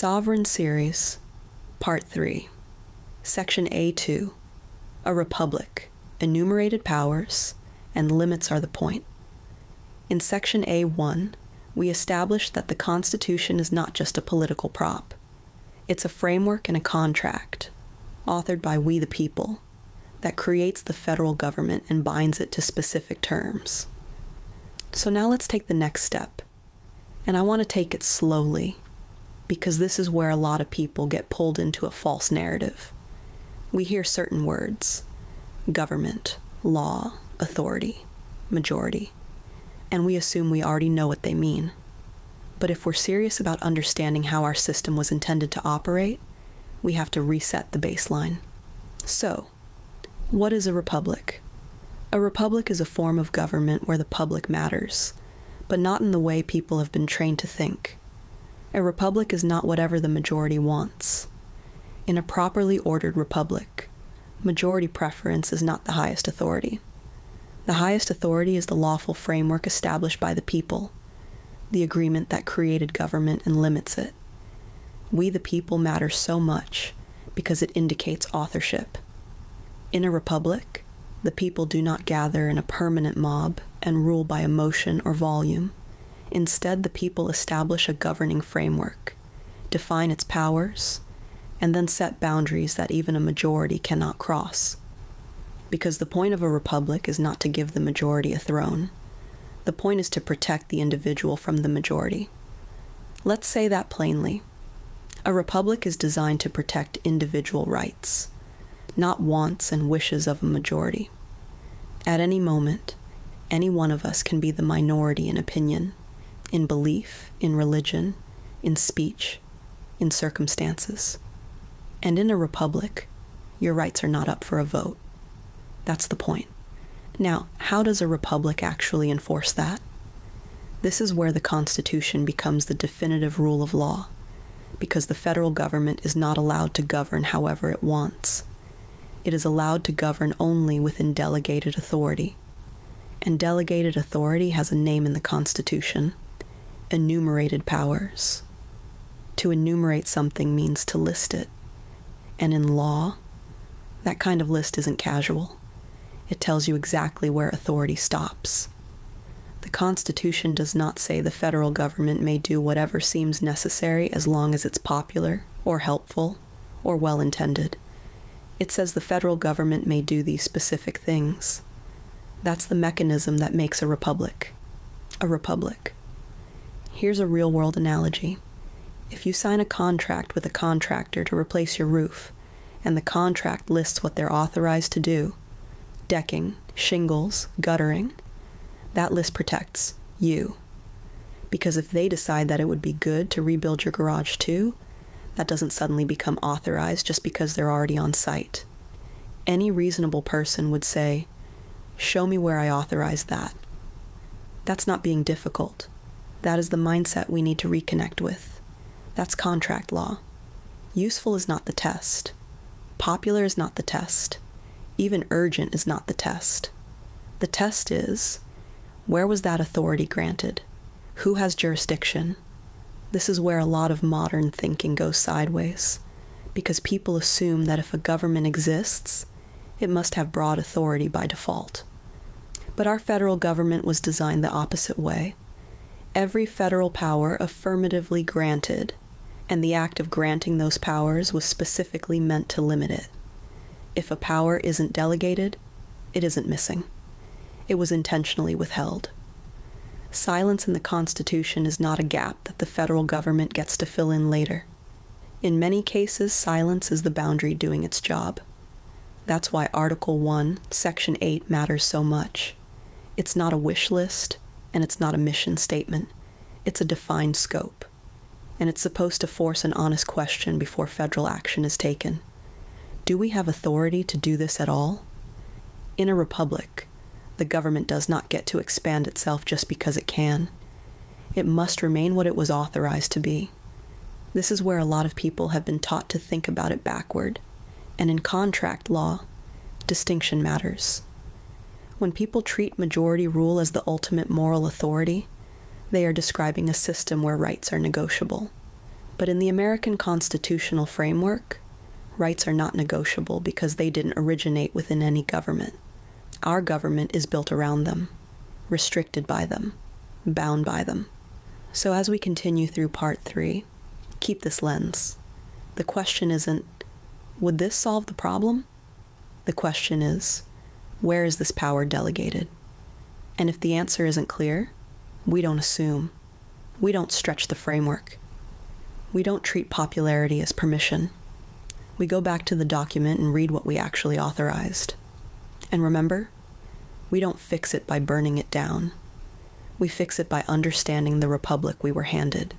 Sovereign Series, Part 3, Section A2, A Republic, Enumerated Powers, and Limits are the point. In Section A1, we established that the Constitution is not just a political prop. It's a framework and a contract, authored by we the people, that creates the federal government and binds it to specific terms. So now let's take the next step, and I want to take it slowly, because this is where a lot of people get pulled into a false narrative. We hear certain words: government, law, authority, majority, and we assume we already know what they mean. But if we're serious about understanding how our system was intended to operate, we have to reset the baseline. So, what is a republic? A republic is a form of government where the public matters, but not in the way people have been trained to think. A republic is not whatever the majority wants. In a properly ordered republic, majority preference is not the highest authority. The highest authority is the lawful framework established by the people, the agreement that created government and limits it. We the people matter so much because it indicates authorship. In a republic, the people do not gather in a permanent mob and rule by emotion or volume. Instead, the people establish a governing framework, define its powers, and then set boundaries that even a majority cannot cross. Because the point of a republic is not to give the majority a throne. The point is to protect the individual from the majority. Let's say that plainly. A republic is designed to protect individual rights, not wants and wishes of a majority. At any moment, any one of us can be the minority in opinion, in belief, in religion, in speech, in circumstances. And in a republic, your rights are not up for a vote. That's the point. Now, how does a republic actually enforce that? This is where the Constitution becomes the definitive rule of law, because the federal government is not allowed to govern however it wants. It is allowed to govern only within delegated authority. And delegated authority has a name in the Constitution: enumerated powers. To enumerate something means to list it. And in law, that kind of list isn't casual. It tells you exactly where authority stops. The Constitution does not say the federal government may do whatever seems necessary as long as it's popular, or helpful, or well-intended. It says the federal government may do these specific things. That's the mechanism that makes a republic. A republic. Here's a real-world analogy. If you sign a contract with a contractor to replace your roof, and the contract lists what they're authorized to do, decking, shingles, guttering, that list protects you. Because if they decide that it would be good to rebuild your garage too, that doesn't suddenly become authorized just because they're already on site. Any reasonable person would say, "Show me where I authorized that." That's not being difficult. That is the mindset we need to reconnect with. That's contract law. Useful is not the test. Popular is not the test. Even urgent is not the test. The test is, where was that authority granted? Who has jurisdiction? This is where a lot of modern thinking goes sideways, because people assume that if a government exists, it must have broad authority by default. But our federal government was designed the opposite way. Every federal power affirmatively granted, and the act of granting those powers was specifically meant to limit it. If a power isn't delegated, it isn't missing. It was intentionally withheld. Silence in the Constitution is not a gap that the federal government gets to fill in later. In many cases, silence is the boundary doing its job. That's why Article 1, Section 8 matters so much. It's not a wish list, and it's not a mission statement. It's a defined scope. And it's supposed to force an honest question before federal action is taken. Do we have authority to do this at all? In a republic, the government does not get to expand itself just because it can. It must remain what it was authorized to be. This is where a lot of people have been taught to think about it backward. And in contract law, distinction matters. When people treat majority rule as the ultimate moral authority, they are describing a system where rights are negotiable. But in the American constitutional framework, rights are not negotiable because they didn't originate within any government. Our government is built around them, restricted by them, bound by them. So as we continue through part 3, keep this lens. The question isn't, would this solve the problem? The question is, where is this power delegated? And if the answer isn't clear, we don't assume. We don't stretch the framework. We don't treat popularity as permission. We go back to the document and read what we actually authorized. And remember, we don't fix it by burning it down. We fix it by understanding the republic we were handed.